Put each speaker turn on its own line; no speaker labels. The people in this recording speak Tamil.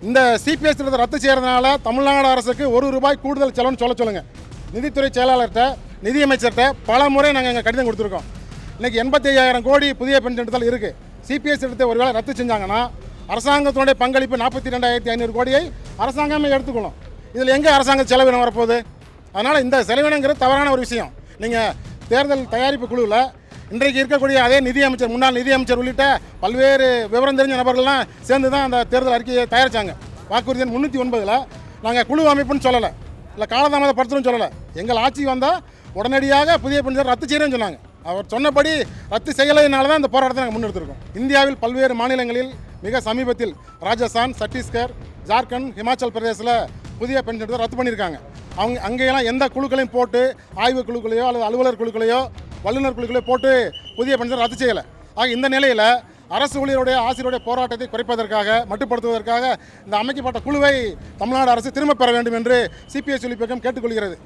இந்த சிபிஎஸ் திட்டத்தை ரத்து செய்கிறதுனால தமிழ்நாடு அரசுக்கு ₹1 கூடுதல் செலவுன்னு சொல்லுங்கள். நிதித்துறை செயலாளர்கிட்ட நிதியமைச்சர்கிட்ட பல முறை நாங்கள் எங்கள் கடிதம் கொடுத்துருக்கோம். இன்றைக்கி 85,000 கோடி புதிய பென்ஷன் திட்டத்தில் இருக்குது. சிபிஎஸ் திட்டத்தை ஒருவேளை ரத்து செஞ்சாங்கன்னா அரசாங்கத்தினுடைய பங்களிப்பு 42,500 கோடியை அரசாங்கமே எடுத்துக்கணும். இதில் எங்கே அரசாங்க செலவினம் வரப்போகுது? அதனால் இந்த செலவினங்கிறது தவறான ஒரு விஷயம். நீங்கள் தேர்தல் தயாரிப்பு குழுவில் இன்றைக்கு இருக்கக்கூடிய அதே நிதியமைச்சர், முன்னாள் நிதியமைச்சர் உள்ளிட்ட பல்வேறு விவரம் தெரிஞ்ச நபர்கள்லாம் சேர்ந்து தான் அந்த தேர்தல் அறிக்கையை தயாரித்தாங்க. வாக்குறுதி 309 நாங்கள் குழு அமைப்புன்னு சொல்லலை, இல்லை காலதாமதப்படுத்தணும்னு சொல்லலை. எங்கள் ஆட்சி வந்தால் உடனடியாக புதிய பென்ஷன் ரத்து செய்கிறேன்னு சொன்னாங்க. அவர் சொன்னபடி ரத்து செய்யலைனால தான் இந்த போராட்டத்தை நாங்கள் முன்னெடுத்திருக்கோம். இந்தியாவில் பல்வேறு மாநிலங்களில் மிக சமீபத்தில் ராஜஸ்தான், சத்தீஸ்கர், ஜார்க்கண்ட், ஹிமாச்சல் பிரதேசில் புதிய பென்ஷன் ரத்து பண்ணியிருக்காங்க. அங்கேயெல்லாம் எந்த குழுக்களையும் போட்டு ஆய்வு குழுக்களையோ அல்லது அலுவலர் குழுக்களையோ வல்லுநர் குழுக்களையோ போட்டு புதிய பென்ஷன் ரத்து செய்யலை. ஆக இந்த நிலையில் அரசு ஊழியருடைய ஆசிரியருடைய போராட்டத்தை குறைப்பதற்காக, மட்டுப்படுத்துவதற்காக இந்த அமைக்கப்பட்ட குழுவை தமிழ்நாடு அரசு திரும்பப் பெற வேண்டும் என்று சிபிஎஸ் இயக்கம் கேட்டுக்கொள்கிறது.